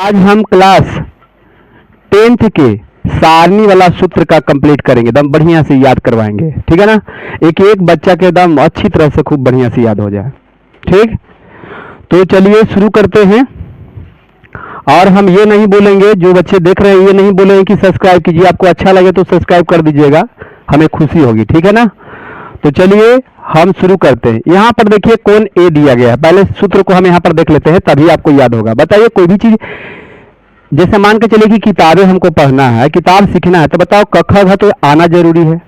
आज हम class 10th के सारणी वाला सूत्र का कंप्लीट करेंगे, एकदम बढ़िया से याद करवाएंगे। ठीक है ना, एक एक बच्चा के एकदम अच्छी तरह से खूब बढ़िया से याद हो जाए। ठीक, तो चलिए शुरू करते हैं। और हम ये नहीं बोलेंगे, जो बच्चे देख रहे हैं ये नहीं बोलेंगे कि सब्सक्राइब कीजिए, आपको अच्छा लगे तो सब्सक्राइब कर दीजिएगा, हमें खुशी होगी। ठीक है ना, तो चलिए हम शुरू करते हैं। यहाँ पर देखिए कोण ए दिया गया है, पहले सूत्र को हम यहाँ पर देख लेते हैं तभी आपको याद होगा। बताइए कोई भी चीज, जैसे मान के चलिए कि किताबें हमको पढ़ना है, किताब सीखना है, तो बताओ क ख ग तो आना जरूरी है।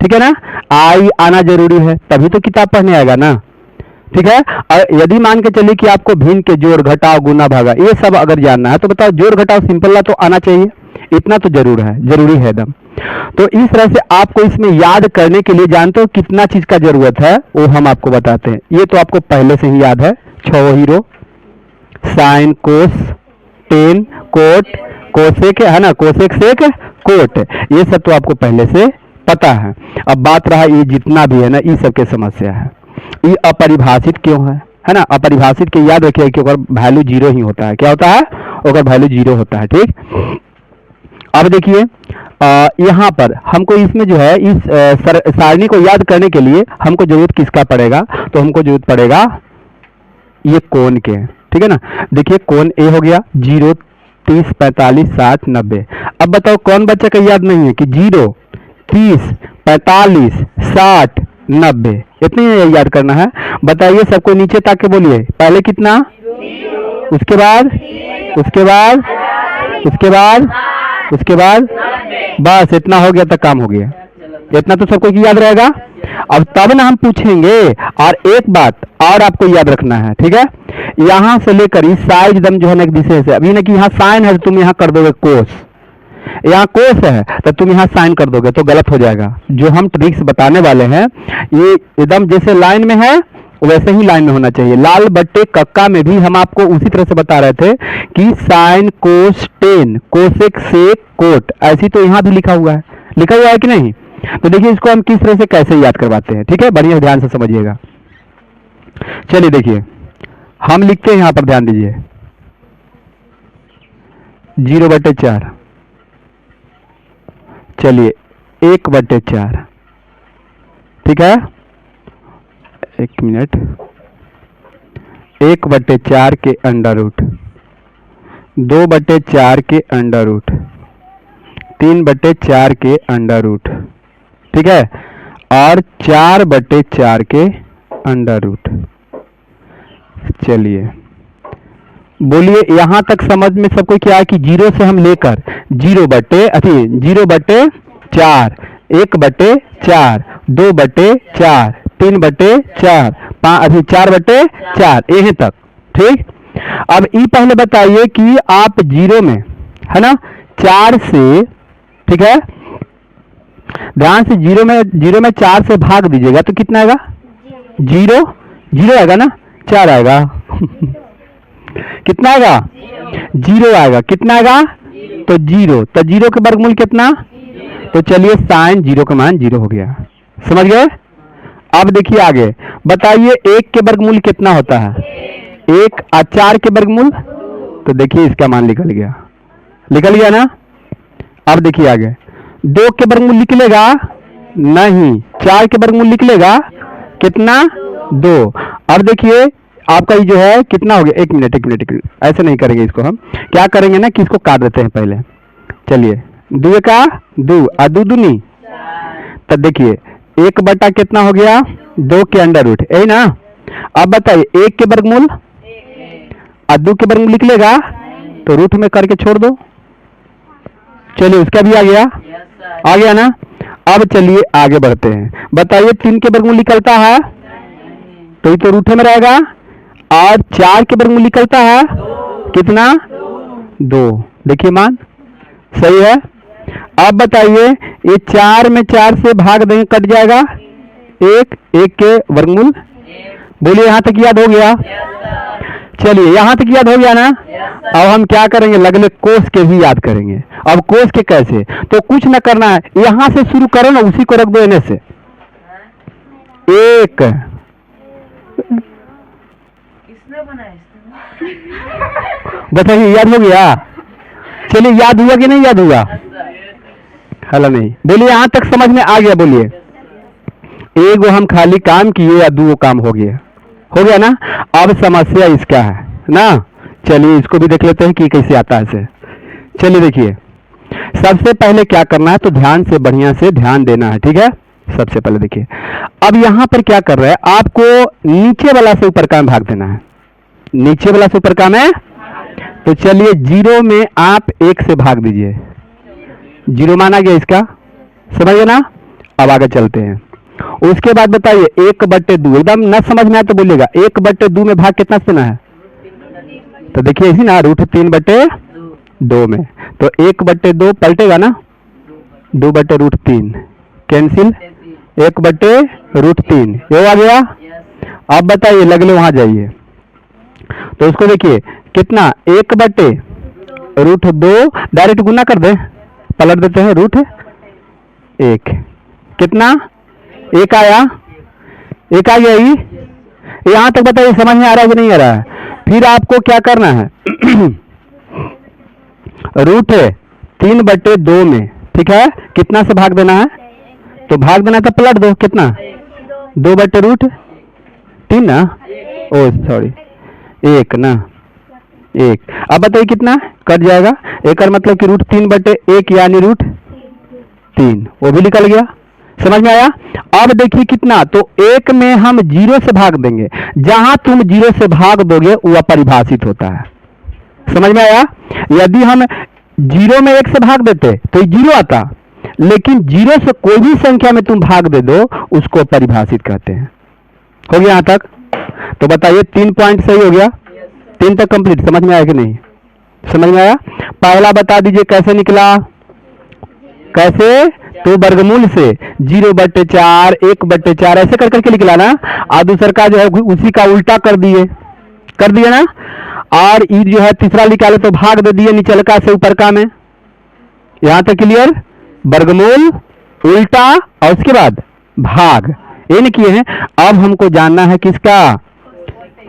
ठीक है ना, आई आना जरूरी है, तभी तो किताब पढ़ने आएगा ना। ठीक है, और यदि मान के चलिए कि आपको भिन्न के जोड़ घटाव गुना भागा ये सब अगर जानना है, तो बताओ जोड़ घटाव सिंपल ला तो आना चाहिए, इतना तो जरूरी है एकदम। तो इस तरह से आपको इसमें याद करने के लिए जानते हो कितना चीज का जरूरत है, वो हम आपको बताते हैं। ये तो आपको पहले से ही याद है, 6 hero, sign cos ten coat cosec है ना, कोसेक सेक कोट, ये सब तो आपको पहले से पता है। अब बात रहा ये जितना भी है ना, ये सब के समस्या है। ये अपरिभाषित क्यों है ना, अपरिभाषित के याद रखिए कि अगर वैल्यू जीरो ही होता है। क्या होता है, अगर वैल्यू जीरो होता है। ठीक, अब देखिए यहाँ पर हमको इसमें जो है इस सारणी को याद करने के लिए हमको जरूरत किसका पड़ेगा, तो हमको जरूरत पड़ेगा ये कोण के। ठीक है ना, देखिए कोण ए हो गया 0 30 45 60 90। अब बताओ कौन बच्चा का याद नहीं है कि 0 30 45 60 90 इतने याद करना है। बताइए सबको नीचे ताक के बोलिए, पहले कितना, उसके बाद उसके बाद उसके बाद उसके बाद, बस इतना हो गया तो काम हो गया। इतना तो सबको याद रहेगा। अब तब ना हम पूछेंगे। और एक बात और आपको याद रखना है, ठीक है, यहां से लेकर इस साइज दम जो है ना एक विशेष है। अभी ना कि यहाँ साइन है तो तुम यहाँ कर दोगे कोस, यहाँ कोस है तो तुम यहाँ साइन कर दोगे तो गलत हो जाएगा। जो हम ट्रिक्स बताने वाले हैं ये एकदम जैसे लाइन में है वैसे ही लाइन में होना चाहिए। लाल बट्टे कक्का में भी हम आपको उसी तरह से बता रहे थे कि sine cos tan cosec sec cot, ऐसी तो यहाँ भी लिखा हुआ है कि नहीं। तो देखिए इसको हम किस तरह से कैसे याद करवाते हैं। ठीक है, बढ़िया ध्यान से समझिएगा। चलिए देखिए हम लिखते हैं, यहाँ पर ध्यान दीजिए 0/4, चलिए 1/4। ठीक है, एक मिनट, 1/4 के अंडर रूट, 2/4 के अंडर रूट, 3/4 के अंडर रूट, ठीक है, और 4/4 के अंडर रूट। चलिए बोलिए यहां तक समझ में सबको क्या है कि 0 से हम लेकर 0/4, 1/4, 2/4, 3/4, 4/4 यहीं तक। ठीक, अब ये पहले बताइए कि आप 0 में है ना 4 से, ठीक है, ध्यान से 0 में 4 से भाग दीजिएगा तो कितना आएगा, 0 आएगा ना, 4 आएगा कितना आएगा, 0 आएगा। कितना आएगा, तो 0, तो 0 के वर्गमूल कितना, तो चलिए साइन 0 का मान 0 हो गया। समझ गए। अब देखिए आगे बताइए 1 के वर्गमूल कितना होता है, 1 और 4 के वर्गमूल, तो देखिए इसका मान निकल गया ना। अब देखिए आगे 2 के वर्गमूल निकलेगा नहीं, 4 के वर्गमूल निकलेगा कितना, 2। अब देखिए आपका ये जो है कितना हो गया, एक मिनट, ऐसे नहीं करेंगे इसको, हम क्या करेंगे ना कि इसको काट देते हैं पहले। चलिए 2 का 2 और 2 दूनी, तब देखिए 1 बटा कितना हो गया, 2 के अंडर रूट, यही ना। अब बताइए 1 के वर्गमूल और 2 के वर्गमूल निकलेगा तो रूट में करके छोड़ दो। चलिए उसका भी आ गया ना। अब चलिए आगे बढ़ते हैं। बताइए 3 के वर्गमूल निकलता है तो ये तो रूट में रहेगा, और 4 के वर्गमूल निकलता है कितना, 2। देखिए मान सही है। अब बताइए ये 4 में 4 से भाग देंगे कट जाएगा, 1 के वर्गमूल। बोलिए यहां तक याद हो गया। चलिए यहां तक याद हो गया ना। अब हम क्या करेंगे, लगले कोस के भी याद करेंगे। अब कोस के कैसे, तो कुछ ना करना है, यहां से शुरू करो ना, उसी को रख दो एने से 1, बताइए याद हो गया? चलिए याद हुआ कि नहीं याद हुआ? हला नहीं, बोलिए यहां तक समझ में आ गया? बोलिए एगो हम खाली काम किए या दो काम हो गया? हो गया ना? अब समस्या इसका है ना, चलिए इसको भी देख लेते हैं कि कैसे आता है इसे। चलिए देखिए, सबसे पहले क्या करना है, तो ध्यान से बढ़िया से ध्यान देना है, ठीक है? सबसे पहले देखिए, अब यहां पर क्या कर रहा है, आपको नीचे वाला से ऊपर का में भाग देना है। नीचे वाला से ऊपर का में, तो चलिए 0 में आप 1 से भाग दीजिए। 0 माना गया इसका, समझिए ना? अब आगे चलते हैं। उसके बाद बताइए 1/2, एकदम न समझ में आए तो बोलिएगा 1/2 में भाग कितना से देना है? तो देखिए इसी ना, √3/2 में, तो 1/2 पलटेगा ना, 2/√3 कैंसिल, 1/√3 ये आ गया। अब बताइए लगले वहां जाइए, तो उसको देखिए कितना, 1/√2 डायरेक्ट गुना कर दे, पलट देते हैं, √1 कितना, 1 आया, 1 आ गया। यहां तक बताइए समझ में आ रहा है कि नहीं आ रहा है? फिर आपको क्या करना है, √3/2 में, ठीक है, कितना से भाग देना है? तो भाग देना तो पलट दो, कितना, 2/√3 ना, ओ सॉरी 1 ना, 1। अब बताइए कितना कट जाएगा, एक मतलब कि √3/1 यानी √3, वो भी निकल गया। समझ में आया? अब देखिए कितना, तो 1 में हम 0 से भाग देंगे, जहां तुम 0 से भाग दोगे वो अपरिभाषित होता है। समझ में आया? यदि हम 0 में 1 से भाग देते तो 0 आता, लेकिन 0 से कोई भी संख्या में तुम भाग दे दो उसको परिभाषित कहते हैं। हो गया यहां तक? तो बताइए 3 पॉइंट सही हो गया? 3 तक कंप्लीट, समझ में आया कि नहीं? समझ में आया? पहला बता दीजिए कैसे निकला, कैसे, तो वर्गमूल से 0/4 1/4 ऐसे कर करके निकला ना, और दूसर का जो है उसी का उल्टा कर दिए ना, और ई जो है तीसरा निकाले तो भाग दे दिए निचलका से ऊपर का में। यहां तक क्लियर? वर्गमूल, उल्टा और उसके बाद भाग, ये नहीं किए हैं। अब हमको जानना है किसका,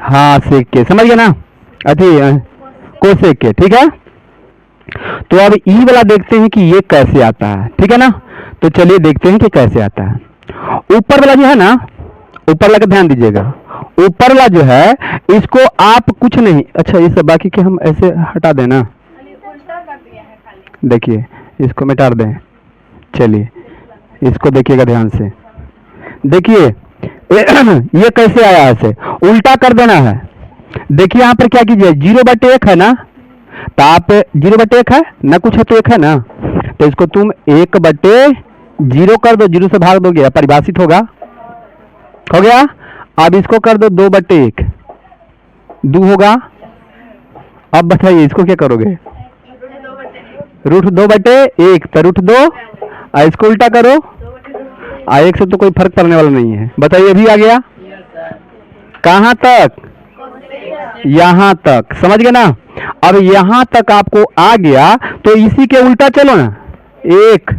हाँ सेक के, समझ गए ना, कोसेक के, ठीक है? तो अब ई वाला देखते हैं कि ये कैसे आता है, ठीक है ना? तो चलिए देखते हैं कि कैसे आता है। ऊपर वाला जो है ना, ऊपर वाला का ध्यान दीजिएगा, ऊपर वाला जो है इसको आप कुछ नहीं, अच्छा ये सब बाकी के हम ऐसे हटा देना, देखिए इसको मिटा दें। चलिए इसको देखिएगा ध्यान से, देखिए ये कैसे आया, ऐसे उल्टा कर देना है। देखिए यहां पर क्या कीजिए, 0/1 है ना, तो आप 0/1 है ना, कुछ है तो 1 है ना, तो इसको तुम 1/0 कर दो, 0 से भाग दोगे परिभाषित होगा। हो गया? अब इसको कर दो 2/1, 2 होगा। अब बताइए इसको क्या करोगे, √2/1 तो √2, इसको उल्टा करो, 1 से तो कोई फर्क पड़ने वाला नहीं है। बताइए अभी आ गया? कहां तक? यहां तक, समझ गए ना? अब यहां तक आपको आ गया, तो इसी के उल्टा चलो ना, 1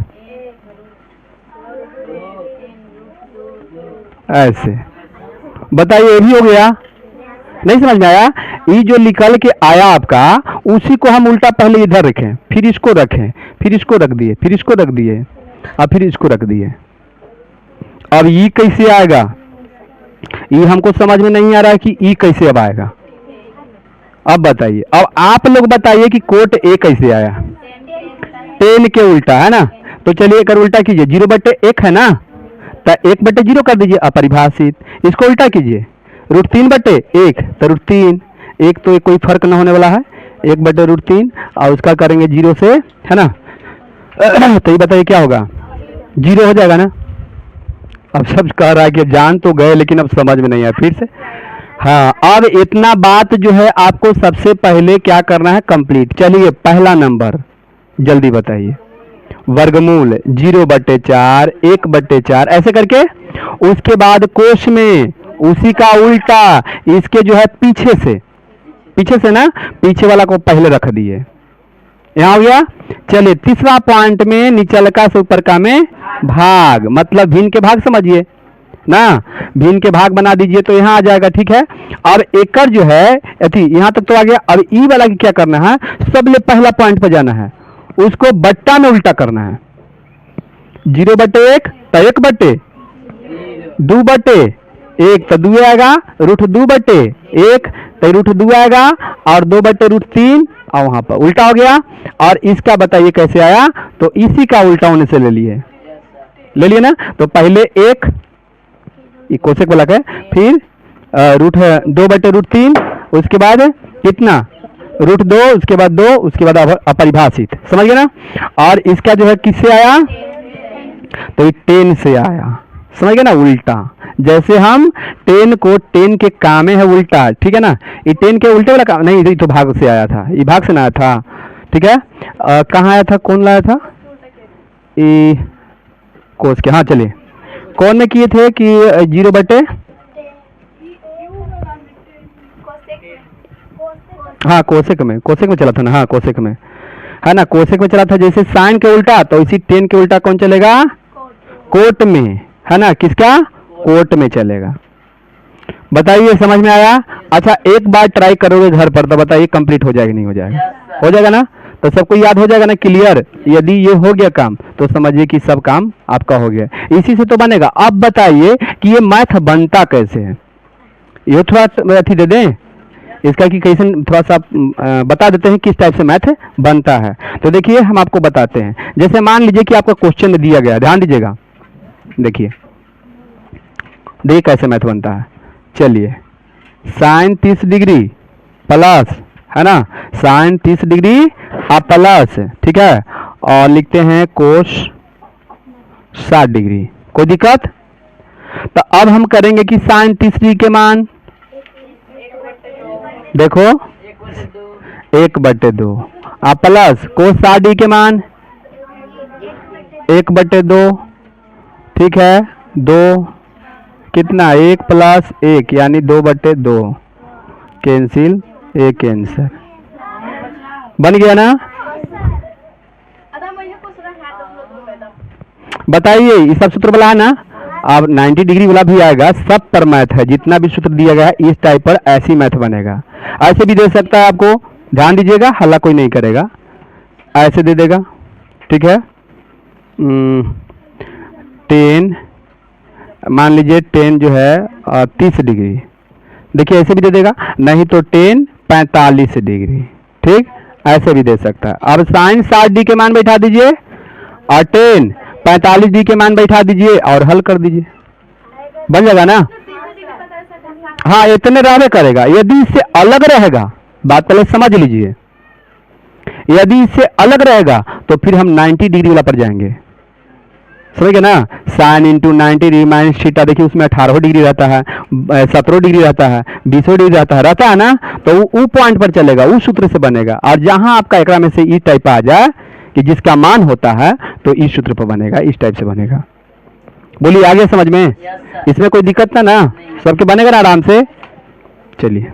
ऐसे। बताइए ये भी हो गया? नहीं समझ में आया? ये जो निकल के आया आपका, उसी को हम उल्टा पहले इधर रखें, फिर इसको रखें, फिर इसको रख दिए, फिर इसको रख दिए, और फिर इसको रख दिए। अब ये कैसे आएगा, ये हमको समझ में नहीं आ रहा है कि ये कैसे अब आएगा। अब बताइए, अब आप लोग बताइए कि कोट ए कैसे आया, 10 के उल्टा है ना। तो चलिए एक उल्टा कीजिए, 0/1 है ना, तो 1/0 कर दीजिए अपरिभाषित। इसको उल्टा कीजिए, √3/1 तो √3, एक तो कोई फर्क ना होने वाला है, 1/√3, और उसका करेंगे 0 से, है ना। तो ये बताइए क्या होगा, 0 हो जाएगा ना। अब सब कह रहा है कि जान तो गए लेकिन अब समझ में नहीं आया, फिर से। हाँ, अब इतना बात जो है आपको सबसे पहले क्या करना है, कंप्लीट। चलिए पहला नंबर जल्दी बताइए, वर्गमूल 0/4 1/4 ऐसे करके, उसके बाद कोश में उसी का उल्टा, इसके जो है पीछे से ना, पीछे वाला को पहले रख दिए, यहां हो गया। चलिए तीसरा पॉइंट में निचलका से ऊपर का में भाग, मतलब भिन्न के भाग समझिए, ना, भिन्न के भाग बना दीजिए तो यहाँ आ जाएगा। ठीक है, अब एकड़ जो है यहाँ तक तो आ गया। अब ई वाला की क्या करना है, सबले पहला पॉइंट पर जाना है, उसको बट्टा में उल्टा करना है। 0/1 तो 1/2 1 तो 2 आएगा, √2/1 तो √2 आएगा, और 2/√3 और वहां पर उल्टा हो गया। और इसका बताइए कैसे आया, तो इसी का उल्टा होने से ले लिए ना। तो पहले 1 कोशेक वाला का, फिर √2/√3, उसके बाद कितना √2, उसके बाद 2, उसके बाद अपरिभाषित, समझ गए ना। और इसका जो है किससे आया, तो ये 10 से आया, समझ गए ना, उल्टा। जैसे हम 10 को 10 के काम है उल्टा, ठीक है ना, ये 10 के उल्टे वाला काम नहीं, ये तो भाग से आया था, ये भाग से ना आया था। ठीक है, कहाँ आया था, कौन लाया था, ये कोस के, हाँ चलिए, कौन ने किए थे कि 0/, हाँ कोशेक में चला था ना, हाँ कोशेक में है ना, कोशेक में चला था। जैसे साइन के उल्टा, तो इसी 10 के उल्टा कौन चलेगा, कोट में, है ना, किसका, कोट में चलेगा। बताइए समझ में आया। अच्छा एक बार ट्राई करोगे घर पर तो बताइए कंप्लीट हो जाएगा नहीं हो जाएगा, हो जाएगा ना, तो सबको याद हो जाएगा ना, क्लियर। यदि ये हो गया काम तो समझिए कि सब काम आपका हो गया, इसी से तो बनेगा। अब बताइए कि ये मैथ बनता कैसे है, ये थोड़ा अथी दे दें इसका कि कैसे, थोड़ा सा बता देते हैं किस टाइप से मैथ बनता है। तो देखिए हम आपको बताते हैं। जैसे मान लीजिए कि आपका क्वेश्चन दिया गया, ध्यान दीजिएगा, देखिए कैसे मैथ बनता है। चलिए साइन 30 डिग्री प्लस, है ना, साइन 30 डिग्री आप प्लस, ठीक है, और लिखते हैं कोस 60 डिग्री, कोई दिक्कत। तो अब हम करेंगे कि साइन 30 डिग्री के मान देखो 1/2 आप प्लस कोस 60 डिग्री के मान 1/2, ठीक है, 2 कितना 1 + 1 यानी 2/2, कैंसिल, एक आंसर बन गया ना। बताइए ये सब सूत्र वाला है ना, अब 90 डिग्री वाला भी आएगा, सब पर मैथ है, जितना भी सूत्र दिया गया है इस टाइप पर ऐसी मैथ बनेगा। ऐसे भी दे सकता है आपको, ध्यान दीजिएगा, हल्ला कोई नहीं करेगा, ऐसे दे देगा, ठीक है। 10 मान लीजिए 10 जो है 30 डिग्री, देखिए ऐसे भी दे देगा, नहीं तो 10 45 डिग्री, ठीक, ऐसे भी दे सकता है। अब साइन 60 डिग्री के मान बैठा दीजिए और 10 45 डिग्री के मान बैठा दीजिए और हल कर दीजिए, बन जाएगा ना। हाँ इतने रहने करेगा, यदि इससे अलग रहेगा, बात पहले समझ लीजिए, यदि इससे अलग रहेगा तो फिर हम 90 डिग्री वाला पर जाएंगे, समझ गए ना। Sine into 90 degree minus theta, देखिए उसमें 18 डिग्री रहता है, 17 डिग्री रहता है, 20 डिग्री रहता है ना, तो वो पॉइंट पर चलेगा, उस सूत्र से बनेगा। और जहां आपका एकरा में से इस टाइप आ जाए कि जिसका मान होता है तो इस सूत्र पर बनेगा, इस टाइप से बनेगा। बोलिए आगे समझ में, इसमें कोई दिक्कत ना, सबके बनेगा ना आराम से। चलिए